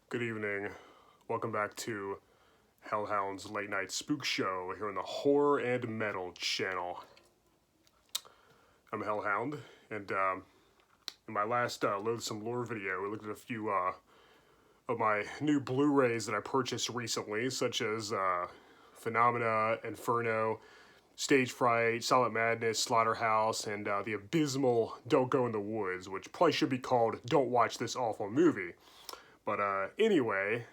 Good evening. Welcome back to Hellhound's Late Night Spook Show here on the Horror and Metal channel. I'm Hellhound, and in my last Loathsome Lore video, we looked at a few of my new Blu-rays that I purchased recently, such as Phenomena, Inferno, Stage Fright, Silent Madness, Slaughterhouse, and the abysmal Don't Go in the Woods, which probably should be called Don't Watch This Awful Movie. But anyway,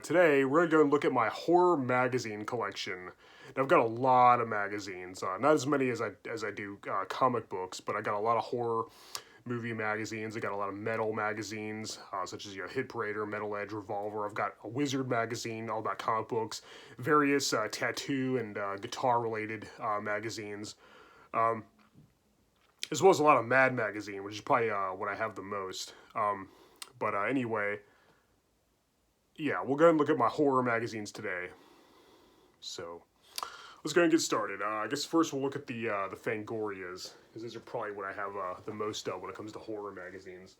today we're going to go and look at my horror magazine collection. And I've got a lot of magazines, not as many as I do comic books, but I got a lot of horror movie magazines. I got a lot of metal magazines, such as Hit Parader, Metal Edge, Revolver. I've got a Wizard magazine all about comic books, various tattoo and guitar related magazines, as well as a lot of Mad magazine, which is probably what I have the most. But anyway, yeah, we'll go and look at my horror magazines today. So let's go and get started. I guess first we'll look at the Fangorias, because these are probably what I have the most of when it comes to horror magazines.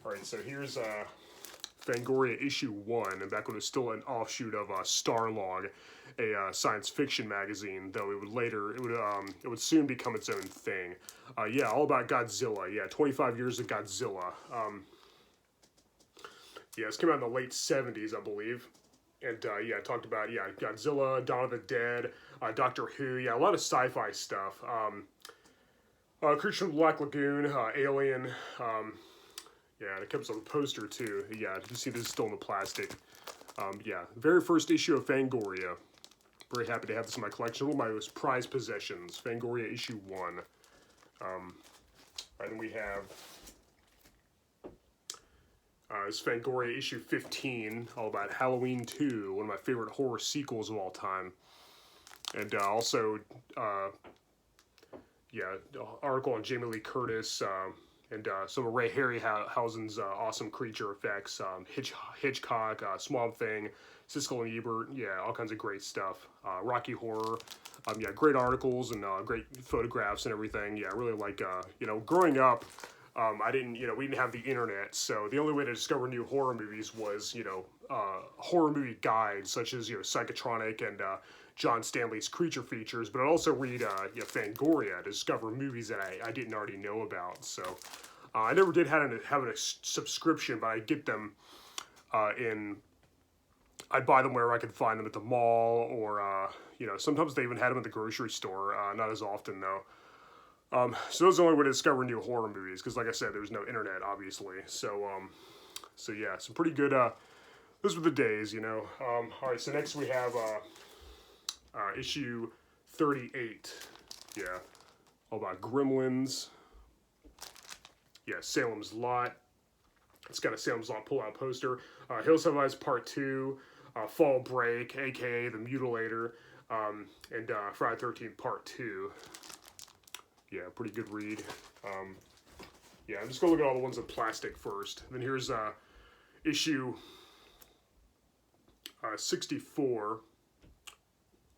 Alright, so here's Fangoria issue 1, and back when it was still an offshoot of Starlog, a science fiction magazine, though it would soon become its own thing. Yeah, all about Godzilla. Yeah, 25 years of Godzilla. Yeah, this came out in the late 70s, I believe. And, yeah, it talked about, Godzilla, Dawn of the Dead, Doctor Who, yeah, a lot of sci-fi stuff. Creature from the Black Lagoon, Alien, yeah, and it comes on a poster, too. Yeah, you can see this is still in the plastic. Yeah, very first issue of Fangoria. Very happy to have this in my collection. One of my most prized possessions, Fangoria issue 1. Right, and we have... it's Fangoria issue 15, all about Halloween 2, one of my favorite horror sequels of all time. And also, article on Jamie Lee Curtis, and some of Ray Harryhausen's awesome creature effects, Hitchcock, Swamp Thing, Siskel and Ebert, yeah, all kinds of great stuff. Rocky Horror, yeah, great articles and great photographs and everything. Yeah, I really like, growing up, we didn't have the internet, so the only way to discover new horror movies was, horror movie guides, such as, Psychotronic and John Stanley's Creature Features, but I'd also read, Fangoria to discover movies that I didn't already know about, so I never did have a subscription, but I'd get them I'd buy them wherever I could find them at the mall, or, sometimes they even had them at the grocery store, not as often, though. So those are the only way to discover new horror movies, because like I said, there's no internet, obviously. So yeah, some pretty good, those were the days, Alright, so next we have, issue 38. Yeah, all about Gremlins. Yeah, Salem's Lot. It's got a Salem's Lot pull-out poster. Hills Have Eyes Part 2, Fall Break, a.k.a. The Mutilator, and Friday the 13th Part 2. Yeah, pretty good read. Yeah, I'm just going to look at all the ones in plastic first. Then here's issue 64,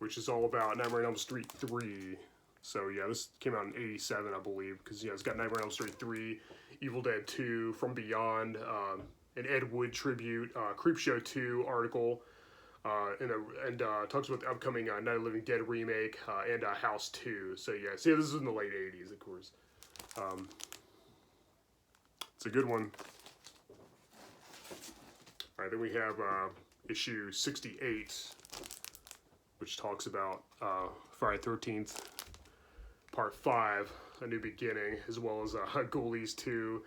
which is all about Nightmare on Elm Street 3. So yeah, this came out in 87, I believe, because it's got Nightmare on Elm Street 3, Evil Dead 2, From Beyond, an Ed Wood tribute, Creepshow 2 article, and talks about the upcoming Night of the Living Dead remake, and House 2. So yeah, see, this is in the late 80s, of course. It's a good one. Alright, then we have issue 68, which talks about Friday the 13th, Part 5, A New Beginning, as well as Ghoulies 2,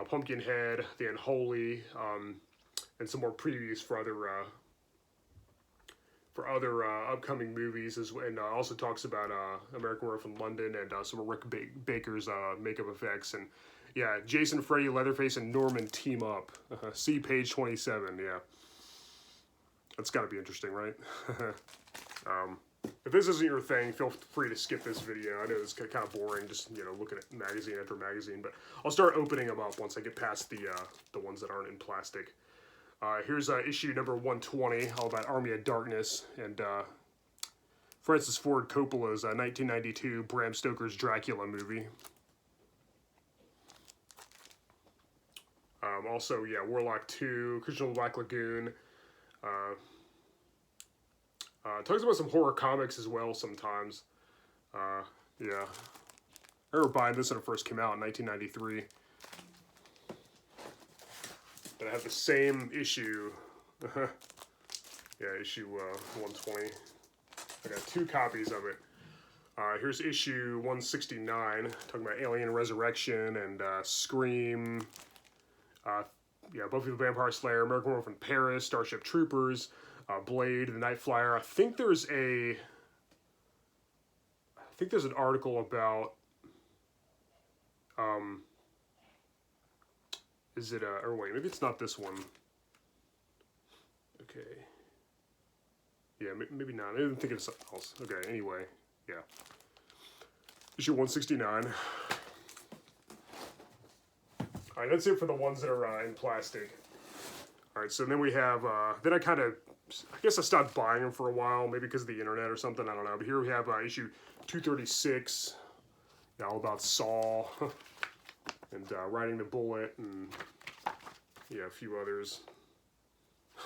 Pumpkinhead, The Unholy, and some more previews for other upcoming movies, and also talks about American Werewolf in London and some of Rick Baker's makeup effects. And yeah, Jason, Freddy, Leatherface, and Norman team up. See page 27, yeah. That's got to be interesting, right? If this isn't your thing, feel free to skip this video. I know it's kind of boring, just, looking at magazine after magazine, but I'll start opening them up once I get past the ones that aren't in plastic. Here's issue number 120, all about Army of Darkness, and Francis Ford Coppola's 1992 Bram Stoker's Dracula movie. Also, yeah, Warlock 2, Christian Black Lagoon. Talks about some horror comics as well sometimes. Yeah. I remember buying this when it first came out in 1993. And I have the same issue. Yeah, issue 120. I got 2 copies of it. Here's issue 169, talking about Alien Resurrection and Scream. Yeah, Buffy the Vampire Slayer, American Werewolf in Paris, Starship Troopers, Blade, The Night Flyer. I think there's an article about, is it, or wait, maybe it's not this one. Okay. Yeah, maybe not. I didn't think of something else. Okay, anyway, yeah. Issue 169. All right, that's it for the ones that are in plastic. All right, so then we have, then I guess I stopped buying them for a while, maybe because of the internet or something, I don't know. But here we have issue 236, yeah, all about Saw, and Riding the Bullet, and yeah, a few others.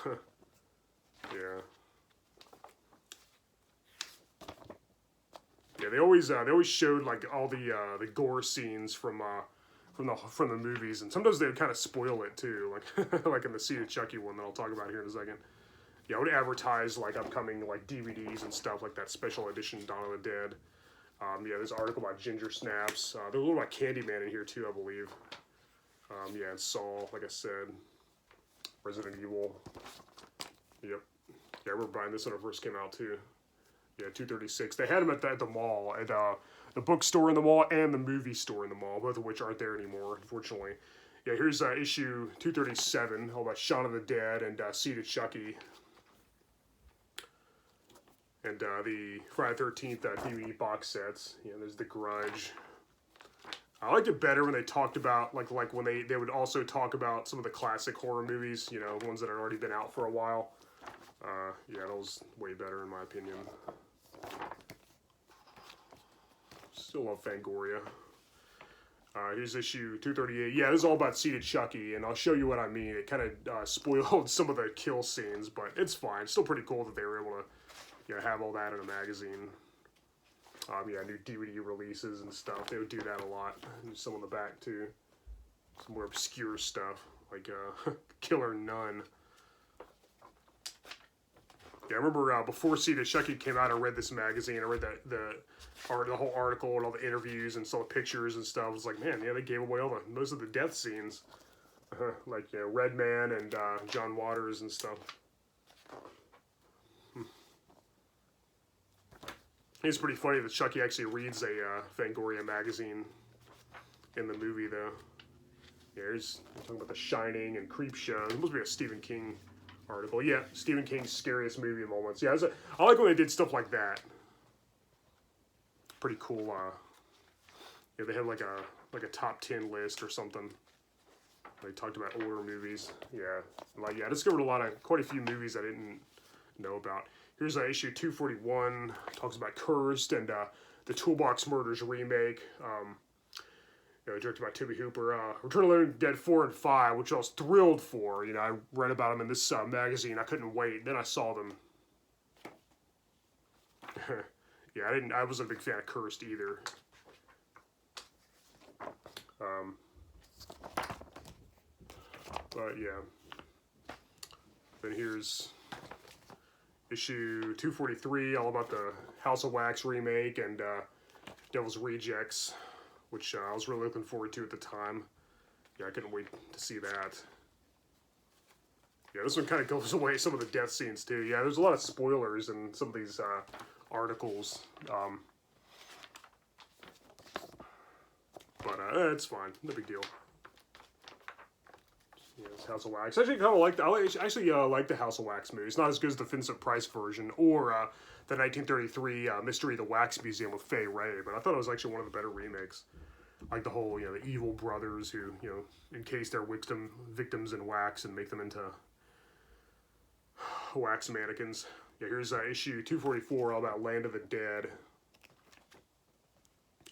Yeah. Yeah, they always showed like all the gore scenes from the movies, and sometimes they would kind of spoil it too, like like in the Seed of Chucky one that I'll talk about here in a second. Yeah, I would advertise like upcoming like DVDs and stuff like that, special edition Dawn of the Dead. Yeah, there's an article about Ginger Snaps. There's a little about Candyman in here too, I believe. Yeah, and Saw, like I said, Resident Evil. Yep. Yeah, I remember buying this when it first came out too. Yeah, 236. They had them at the mall, at the bookstore in the mall and the movie store in the mall, both of which aren't there anymore, unfortunately. Yeah, here's issue 237, all about Shaun of the Dead and Seed of Chucky. And the Friday the 13th DVD box sets. Yeah, there's The Grudge. I liked it better when they talked about, like when they would also talk about some of the classic horror movies, you know, ones that had already been out for a while. Yeah, that was way better in my opinion. Still love Fangoria. Here's issue 238. Yeah, this is all about Seed of Chucky, and I'll show you what I mean. It kind of spoiled some of the kill scenes, but it's fine. It's still pretty cool that they were able to, you know, have all that in a magazine. Yeah, new DVD releases and stuff. They would do that a lot. And some on the back too. Some more obscure stuff like Killer Nun. Yeah, I remember before Seed of Chucky came out, I read this magazine. I read the whole article and all the interviews and saw the pictures and stuff. I was like, man, yeah, they gave away most of the death scenes, like you know, Redman and John Waters and stuff. It's pretty funny that Chucky actually reads a Fangoria magazine in the movie, though. Yeah, he's talking about The Shining and Creepshow. It must be a Stephen King article. Yeah, Stephen King's scariest movie moments. Yeah, I like when they did stuff like that. Pretty cool. Yeah, they had like a top 10 list or something. They talked about older movies. Yeah, I discovered quite a few movies I didn't know about. Here's issue 241. Talks about Cursed and the Toolbox Murders remake. You know, directed by Tobe Hooper. Return of the Living Dead 4 and 5, which I was thrilled for. You know, I read about them in this magazine. I couldn't wait. Then I saw them. Yeah, I wasn't a big fan of Cursed either. But yeah. Then here's issue 243, all about the House of Wax remake and Devil's Rejects, which I was really looking forward to at the time. Yeah, I couldn't wait to see that. Yeah, this one kind of goes away some of the death scenes too. Yeah, there's a lot of spoilers in some of these articles. But it's fine, no big deal. Yeah, it's House of Wax. I actually kind of like like the House of Wax movie. It's not as good as the Vincent Price version or the 1933 Mystery of the Wax Museum with Fay Wray, but I thought it was actually one of the better remakes. Like the whole, you know, the evil brothers who, you know, encase their victims in wax and make them into wax mannequins. Yeah, here's issue 244, all about Land of the Dead.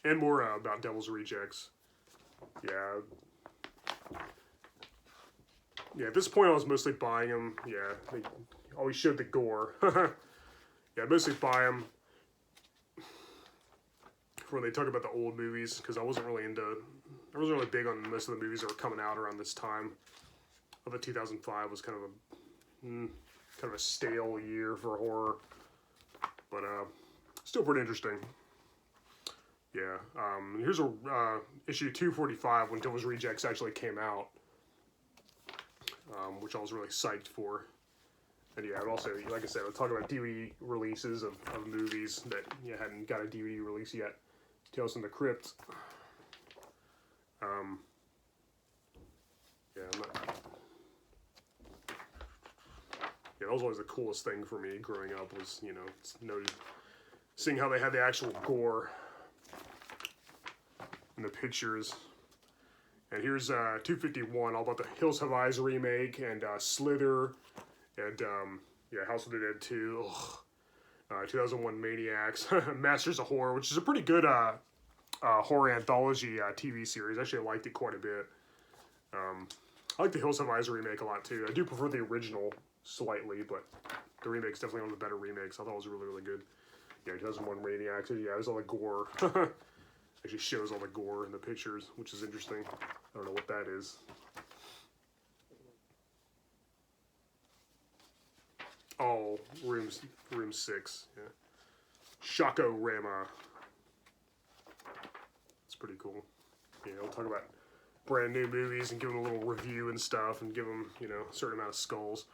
And more about Devil's Rejects. Yeah. Yeah, at this point I was mostly buying them. Yeah, they always showed the gore. Yeah, I mostly buy them for when they talk about the old movies, because I wasn't really big on most of the movies that were coming out around this time. I thought 2005 was kind of a stale year for horror, but still pretty interesting. Yeah, here's a issue 245 when Devil's Rejects actually came out, which I was really psyched for. And yeah, I'd also, like I said, I'll talk about DVD releases of movies that hadn't got a DVD release yet. Tales from the Crypt. That was always the coolest thing for me growing up was, seeing how they had the actual gore in the pictures. And here's 251, all about the Hills Have Eyes remake, and Slither, and House of the Dead 2, 2001 Maniacs, Masters of Horror, which is a pretty good horror anthology TV series. Actually, I liked it quite a bit. I like the Hills Have Eyes remake a lot too. I do prefer the original slightly, but the remake's definitely one of the better remakes. I thought it was really, really good. Yeah, 2001 Maniacs. Yeah, there's all the gore. Actually shows all the gore in the pictures, which is interesting. I don't know what that is. Oh, room 6. Yeah. Shako-Rama. It's pretty cool. Yeah, I'll talk about brand new movies and give them a little review and stuff, and give them, a certain amount of skulls.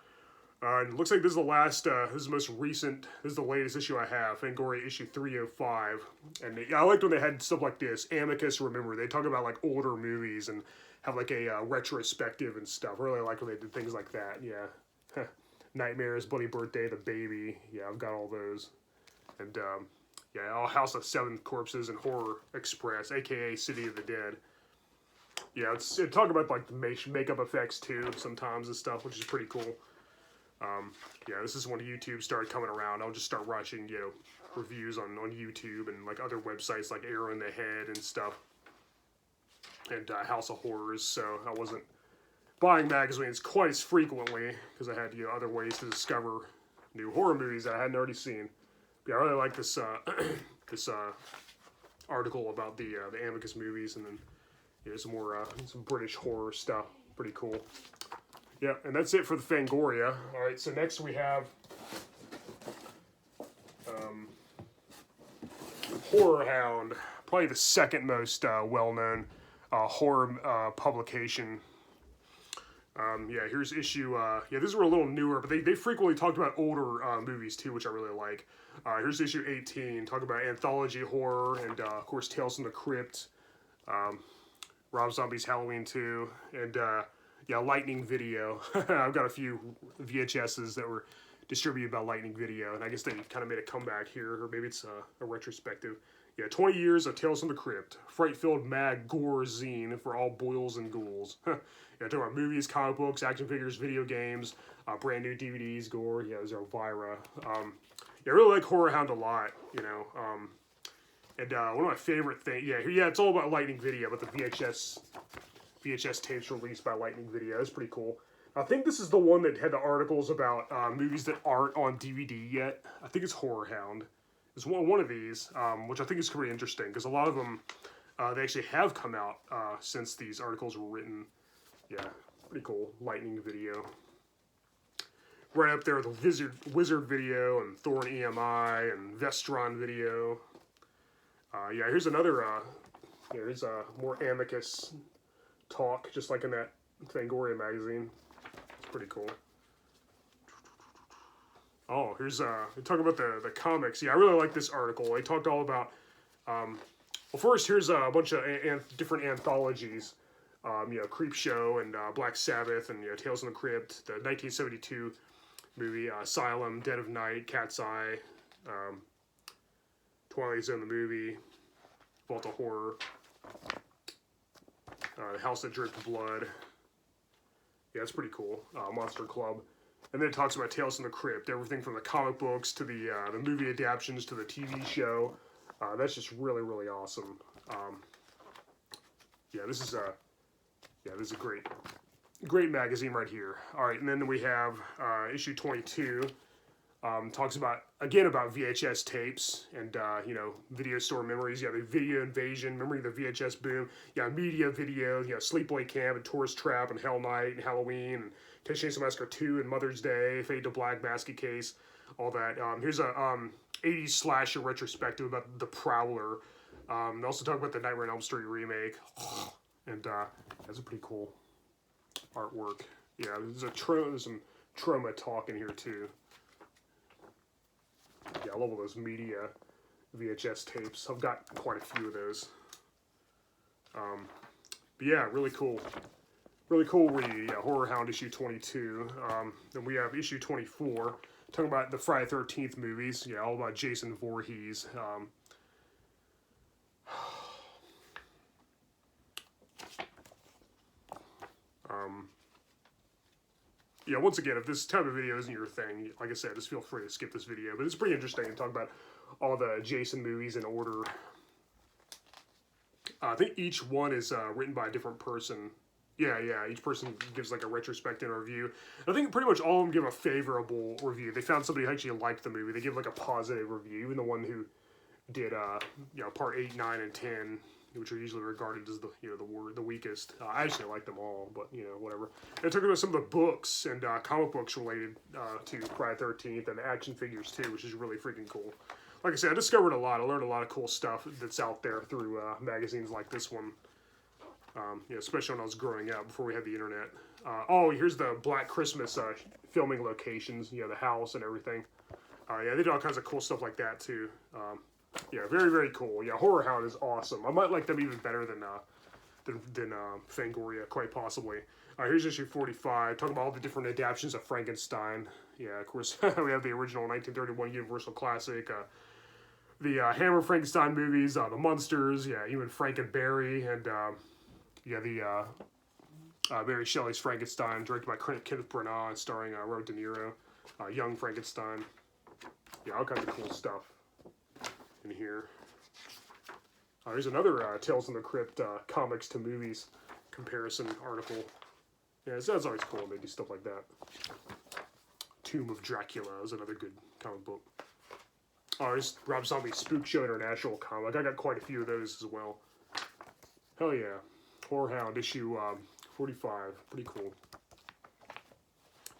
It looks like this is the last, this is the most recent, this is the latest issue I have, Fangoria issue 305, and I liked when they had stuff like this. Amicus, remember, they talk about, like, older movies and have, like, a retrospective and stuff. I really like when they did things like that, yeah. Nightmares, Bloody Birthday, The Baby, yeah, I've got all those. And, House of Seven Corpses and Horror Express, a.k.a. City of the Dead. Yeah, it talk about, like, the makeup effects, too, sometimes and stuff, which is pretty cool. This is when YouTube started coming around. I'll just start watching, reviews on YouTube and, like, other websites like Arrow in the Head and stuff. And House of Horrors, so I wasn't buying magazines quite as frequently because I had, other ways to discover new horror movies that I hadn't already seen. But yeah, I really like this, this article about the Amicus movies, and then, some more, some British horror stuff. Pretty cool. Yeah, and that's it for the Fangoria. All right, so next we have Horrorhound, probably the second most well-known horror publication. Here's issue, these were a little newer, but they frequently talked about older movies too, which I really like. Here's issue 18, talk about anthology horror, and of course Tales from the Crypt, Rob Zombie's Halloween 2, and Lightning Video. I've got a few VHSs that were distributed by Lightning Video, and I guess they kind of made a comeback here, or maybe it's a retrospective. Yeah, 20 years of Tales from the Crypt. Fright-filled mag gore zine for all boils and ghouls. Talking about movies, comic books, action figures, video games, brand new DVDs, gore. Yeah, there's Elvira. I really like Horrorhound a lot, and one of my favorite things, it's all about Lightning Video, but the VHS tapes released by Lightning Video. That's pretty cool. I think this is the one that had the articles about movies that aren't on DVD yet. I think it's Horrorhound. It's one of these, which I think is pretty interesting, because a lot of them, they actually have come out since these articles were written. Yeah, pretty cool. Lightning Video. Right up there with Wizard Video, and Thorn EMI, and Vestron Video. Here's another, here's more Amicus talk, just like in that Fangoria magazine. It's pretty cool. Oh, here's, they talk about the comics. Yeah, I really like this article. They talked all about, first, here's a bunch of different anthologies. Creep Show, and Black Sabbath, and, Tales from the Crypt, the 1972 movie, Asylum, Dead of Night, Cat's Eye, Twilight Zone the movie, Vault of Horror, The House That Dripped Blood. Yeah, it's pretty cool. Monster Club. And then it talks about Tales from the Crypt, everything from the comic books to the movie adaptations to the TV show. That's just really, really awesome. This is a great magazine right here. All right, and then we have issue 22. Talks about VHS tapes and video store memories. You have the video invasion, memory of the VHS boom. Media video. Sleepaway Camp and Tourist Trap and Hell Night and Halloween and Texas Chainsaw Massacre 2 and Mother's Day, Fade to Black, Basket Case, all that. Here's a 80s slasher retrospective about The Prowler. They also talk about the Nightmare on Elm Street remake, and that's a pretty cool artwork. Yeah, there's some trauma talk in here too. Yeah, I love all those media VHS tapes. I've got quite a few of those. But yeah, really cool. Really cool read. Yeah, Horrorhound issue 22. Then we have issue 24, talking about the Friday the 13th movies. Yeah, all about Jason Voorhees. Yeah, once again, if this type of video isn't your thing, like I said, just feel free to skip this video. But it's pretty interesting to talk about all the Jason movies in order. I think each one is written by a different person. Yeah, each person gives like a retrospective review. And I think pretty much all of them give a favorable review. They found somebody who actually liked the movie. They give like a positive review. Even the one who did part 8, 9, and 10, which are usually regarded as the weakest. I actually like them all, but whatever. They talked about some of the books and comic books related to Friday the 13th and action figures too, which is really freaking cool. Like I said, I discovered a lot. I learned a lot of cool stuff that's out there through magazines like this one. Especially when I was growing up before we had the internet. Here's the Black Christmas filming locations. The house and everything. They did all kinds of cool stuff like that too. Very, very cool. Yeah, Horrorhound is awesome. I might like them even better than Fangoria, quite possibly. Here's issue 45, talking about all the different adaptations of Frankenstein. Yeah, of course, we have the original 1931 Universal Classic, the Hammer Frankenstein movies, the Munsters, even Frank and Barry, and the Mary Shelley's Frankenstein, directed by Kenneth Branagh and starring Robert De Niro, Young Frankenstein. Yeah, all kinds of cool stuff in here. Here's another Tales from the Crypt comics to movies comparison article. Yeah, that's always cool when they do stuff like that. Tomb of Dracula is another good comic book. There's Rob Zombie's Spook Show International comic. I got quite a few of those as well. Hell yeah. Horrorhound issue 45. Pretty cool.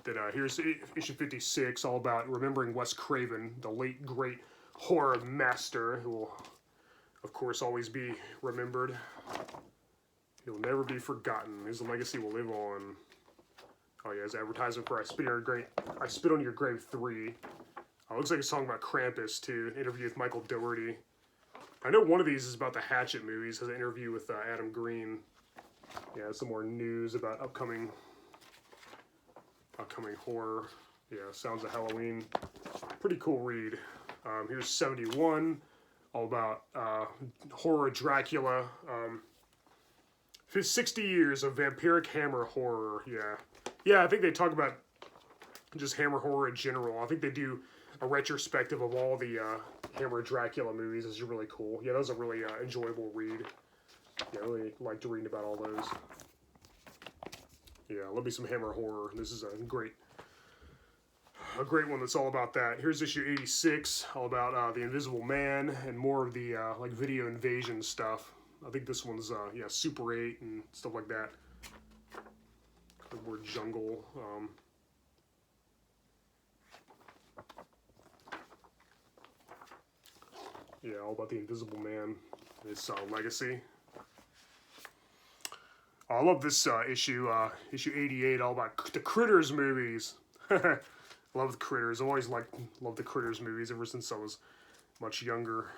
Then here's issue 56, all about remembering Wes Craven, the late great horror master, who will, of course, always be remembered. He'll never be forgotten. His legacy will live on. Oh yeah, his advertisement for I Spit on Your Grave 3. Looks like a song about Krampus too. Interview with Michael Dougherty. I know one of these is about the Hatchet movies. Has an interview with Adam Green. Yeah, some more news about upcoming horror. Yeah, Sounds of Halloween. Pretty cool read. Here's 71, all about horror Dracula. 60 years of vampiric hammer horror. Yeah, I think they talk about just hammer horror in general. I think they do a retrospective of all the Hammer Dracula movies. This is really cool. Yeah, that was a really enjoyable read. Yeah, I really liked reading about all those. Yeah, love me some Hammer horror. This is a great one that's all about that. Here's issue 86, all about the Invisible Man and more of the video invasion stuff. I think this one's Super 8 and stuff like that. More jungle. All about the Invisible Man, his legacy. I love this issue 88, all about the Critters movies. Love the Critters. I've always loved the Critters movies ever since I was much younger.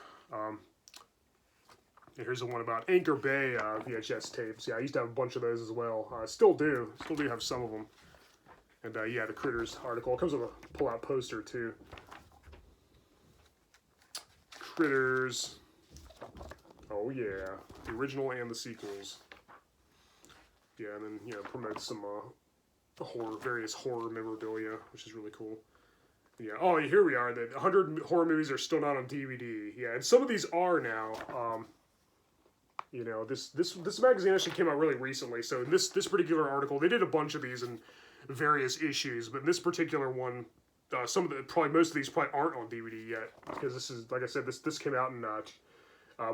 Here's the one about Anchor Bay VHS tapes. Yeah, I used to have a bunch of those as well. Still do have some of them. And the Critters article. It comes with a pull-out poster too. Critters. Oh yeah, the original and the sequels. Yeah, and then promotes some various horror memorabilia, which is really cool. Yeah. Oh, here we are. The 100 horror movies are still not on DVD. Yeah, and some of these are now. You know, this magazine actually came out really recently. So in this particular article, they did a bunch of these in various issues, but in this particular one, most of these probably aren't on DVD yet, because this is, like I said, this came out in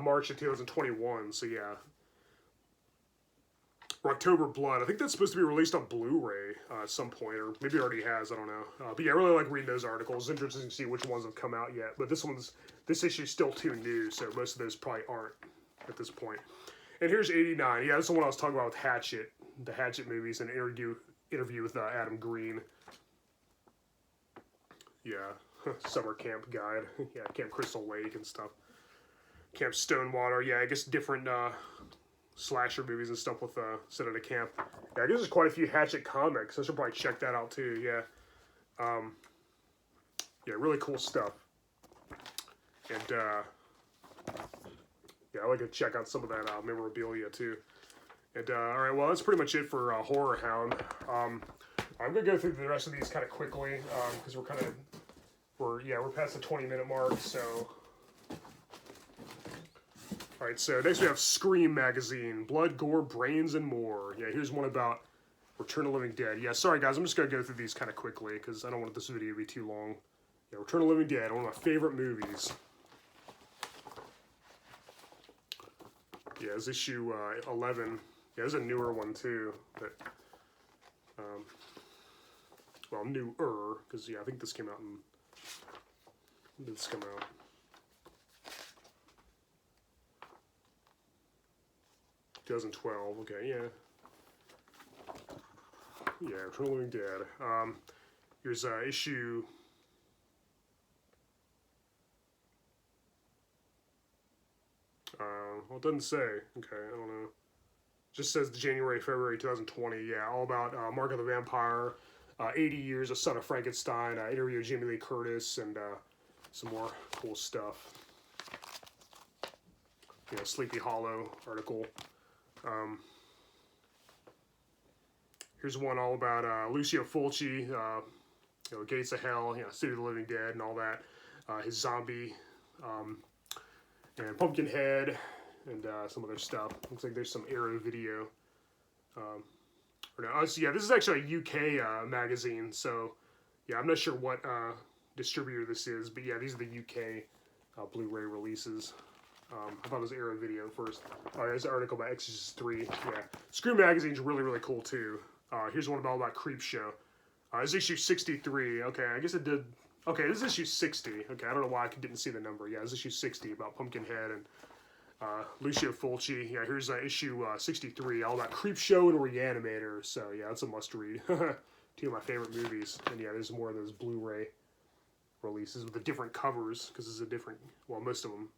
March of 2021. So yeah. Or October Blood. I think that's supposed to be released on Blu-ray at some point, or maybe it already has. I don't know. But yeah, I really like reading those articles. It's interesting to see which ones have come out yet. But this issue is still too new, so most of those probably aren't at this point. And here's 89. Yeah, this is the one I was talking about with Hatchet, the Hatchet movies, and interview with Adam Green. Yeah, summer camp guide. Yeah, Camp Crystal Lake and stuff. Camp Stonewater. Yeah, I guess different slasher movies and stuff with set at a camp. Yeah, I guess there's quite a few Hatchet comics. I should probably check that out too. Yeah, yeah, really cool stuff. And yeah, I like to check out some of that memorabilia too. And all right, well, that's pretty much it for Horrorhound. I'm gonna go through the rest of these kind of quickly because we're past the 20-minute mark. So, all right, so next we have Scream magazine, blood, gore, brains, and more. Yeah, here's one about Return of the Living Dead. Yeah, sorry guys, I'm just gonna go through these kind of quickly because I don't want this video to be too long. Yeah, Return of the Living Dead, one of my favorite movies. Yeah, it's issue 11. Yeah, there's a newer one too. But, well, newer, because yeah, I think this came out in. When did this come out? – 2012. Okay, yeah. Yeah, Return of the Living Dead. Here's issue. Well, it doesn't say. Okay, I don't know. Just says January, February 2020. Yeah, all about Mark of the Vampire, 80 Years, A Son of Frankenstein, interview with Jamie Lee Curtis, and some more cool stuff. You know, Sleepy Hollow article. Here's one all about Lucio Fulci, you know, Gates of Hell, you know, City of the Living Dead, and all that. His zombie, and Pumpkinhead, and some other stuff. Looks like there's some Arrow video. Yeah, this is actually a UK magazine, so yeah, I'm not sure what distributor this is, but yeah, these are the UK Blu-ray releases. I thought it was Arrow Video first. There's an article about Exorcist 3. Yeah, Scream magazine's really, really cool too. Here's one about Creepshow. This is issue 63. Okay, I guess it did. Okay, this is issue 60. Okay, I don't know why I didn't see the number. Yeah, this is issue 60 about Pumpkinhead and Lucio Fulci. Yeah, here's issue 63, all about Creepshow and Reanimator. So yeah, that's a must-read. Two of my favorite movies. And yeah, there's more of those Blu-ray releases with the different covers, because it's a different, well, most of them,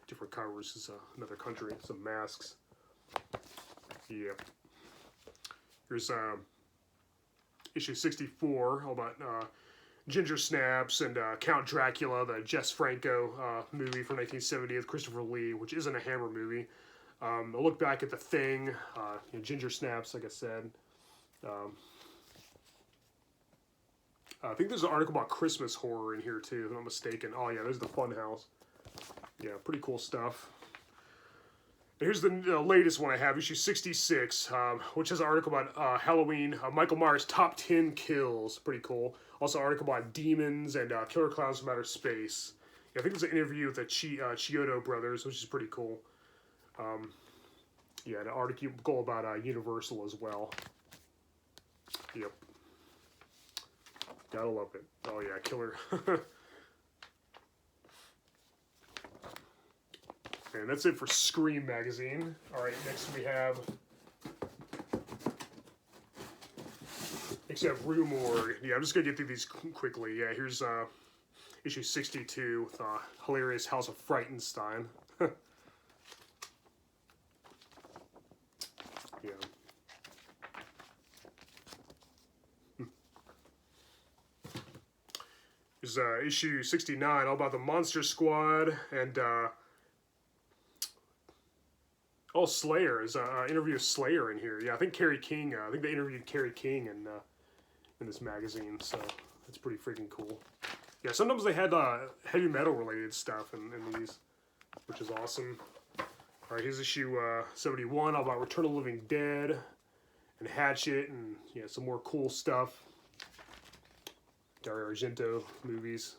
different covers. It's another country, some masks. Yeah. Here's issue 64, all about Ginger Snaps and Count Dracula, the Jess Franco movie from 1970 with Christopher Lee, which isn't a Hammer movie. A look back at The Thing, you know, Ginger Snaps, like I said. I think there's an article about Christmas horror in here too, if I'm not mistaken. Oh yeah, there's the Funhouse. Yeah, pretty cool stuff. And here's the latest one I have, issue 66, which has an article about Halloween, Michael Myers' top 10 kills. Pretty cool. Also, an article about demons and killer clowns from outer space. Yeah, I think there's an interview with the Chiodo brothers, which is pretty cool. Yeah, an article about Universal as well. Yep. Gotta love it. Oh yeah, killer. And that's it for Scream magazine. All right, next we have Rue Morgue. Yeah, I'm just gonna get through these quickly. Yeah, here's issue 62 with hilarious House of Frightenstein. Yeah. There's issue 69, all about the Monster Squad, and oh, Slayer is interview with Slayer in here. Yeah, I think Carrie King. I think they interviewed Carrie King in this magazine, so that's pretty freaking cool. Yeah, sometimes they had heavy metal related stuff in these, which is awesome. All right, here's issue 71, all about Return of the Living Dead and Hatchet and some more cool stuff. Dario Argento movies.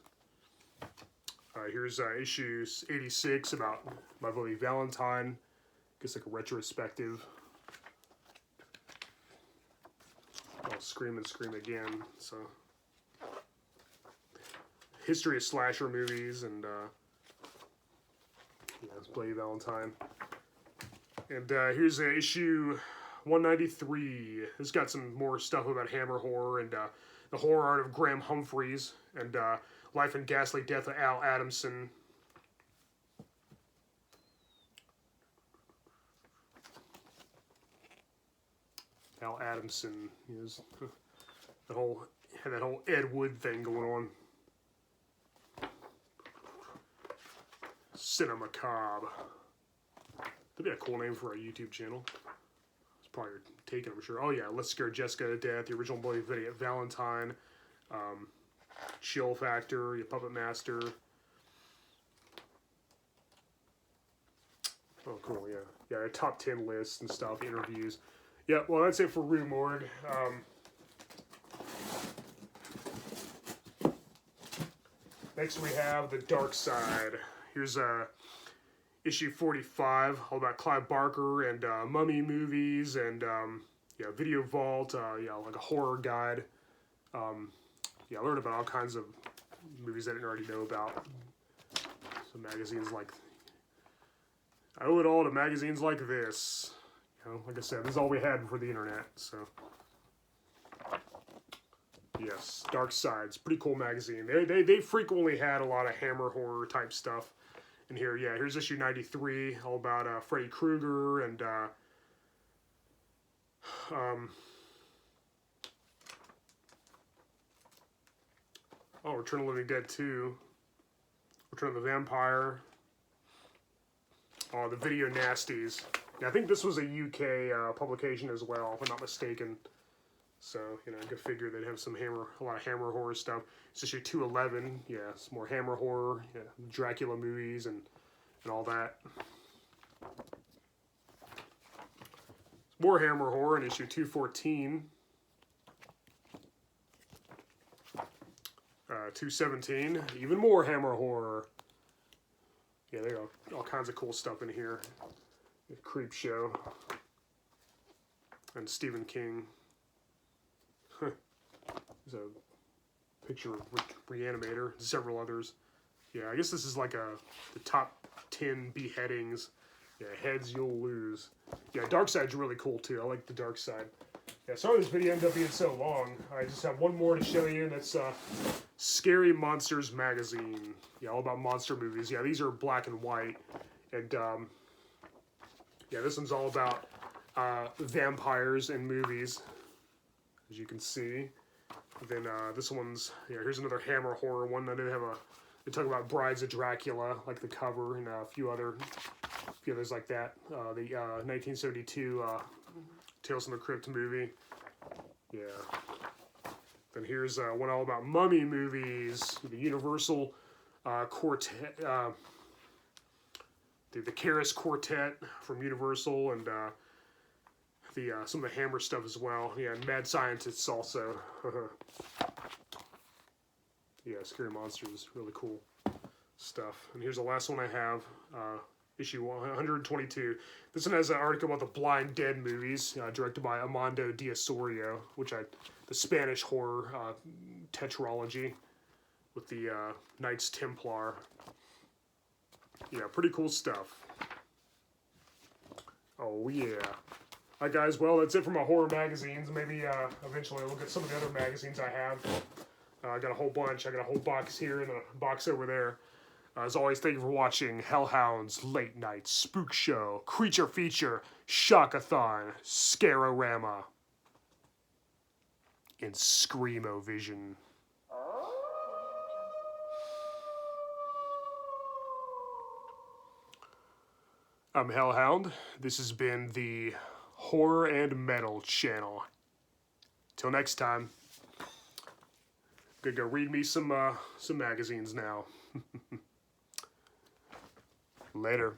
All right, here's issue 86 about My Bloody Valentine. I guess like a retrospective. I'll Scream and Scream Again. So, history of slasher movies and it's Bloody Valentine. And here's issue 193. It's got some more stuff about Hammer horror and the horror art of Graham Humphreys and life and ghastly death of Al Adamson. Al Adamson is that whole Ed Wood thing going on. Cinema Macabre. That'd be a cool name for a YouTube channel. It's probably taken, I'm sure. Oh yeah, Let's Scare Jessica to Death, the original Bloody Valentine, Chill Factor, your Puppet Master. Oh cool, yeah, top 10 lists and stuff, interviews. Yeah, well that's it for Rue Morgue. Next we have The Dark Side. Here's issue 45, all about Clive Barker and mummy movies and Video Vault, like a horror guide. I learned about all kinds of movies I didn't already know about. Some magazines like, I owe it all to magazines like this. Like I said, this is all we had before the internet, so. Yes, Dark Side's pretty cool magazine. They frequently had a lot of Hammer horror type stuff in here. Yeah, here's issue 93, all about Freddy Krueger and Return of the Living Dead 2, Return of the Vampire, the Video Nasties. Yeah, I think this was a UK publication as well, if I'm not mistaken. So, I could figure they'd have a lot of Hammer horror stuff. It's issue 211, yeah, it's more Hammer horror, Dracula movies and all that. More Hammer horror in issue 214. 217, even more Hammer horror. Yeah, there are all kinds of cool stuff in here. Creep Show and Stephen King. There's a picture of Reanimator, several others. Yeah, I guess this is like the top 10 beheadings. Yeah, heads you'll lose. Yeah, Dark Side's really cool too. I like the Dark Side. Yeah, sorry this video ended up being so long. I just have one more to show you, and that's Scary Monsters magazine. Yeah, all about monster movies. Yeah, these are black and white, and this one's all about vampires and movies, as you can see. Then this one's, here's another Hammer horror one. They talk about Brides of Dracula, like the cover, and a few others like that. The 1972 Tales from the Crypt movie. Yeah. Then here's one all about mummy movies. The Universal Quartet, the Karis Quartet from Universal, and some of the Hammer stuff as well. Yeah, and Mad Scientists also. Yeah, Scary Monsters, really cool stuff. And here's the last one I have, issue 122. This one has an article about the Blind Dead movies, directed by Armando D'Osorio, the Spanish horror tetralogy with the Knights Templar. Yeah, pretty cool stuff. Oh, yeah. All right, guys, well, that's it for my horror magazines. Maybe eventually I'll look at some of the other magazines I have. I got a whole bunch. I got a whole box here and a box over there. As always, thank you for watching Hellhound's Late Night Spook Show, Creature Feature, Shockathon, Scarorama, and Screamo-Vision. I'm Hellhound. This has been the Horror and Metal channel. Till next time. Gonna go read me some magazines now. Later.